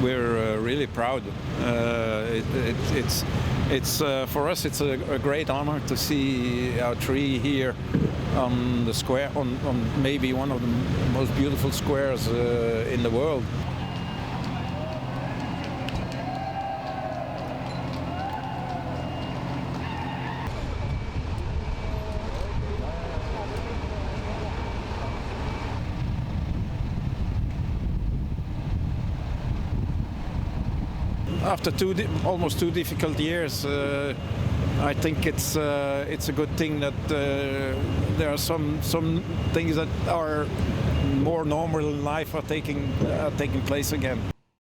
we're really proud. It's for us. It's a great honor to see our tree here on the square, on maybe one of the most beautiful squares in the world. After almost 2 difficult years, I think it's a good thing that there are some things that are more normal in life are taking place again.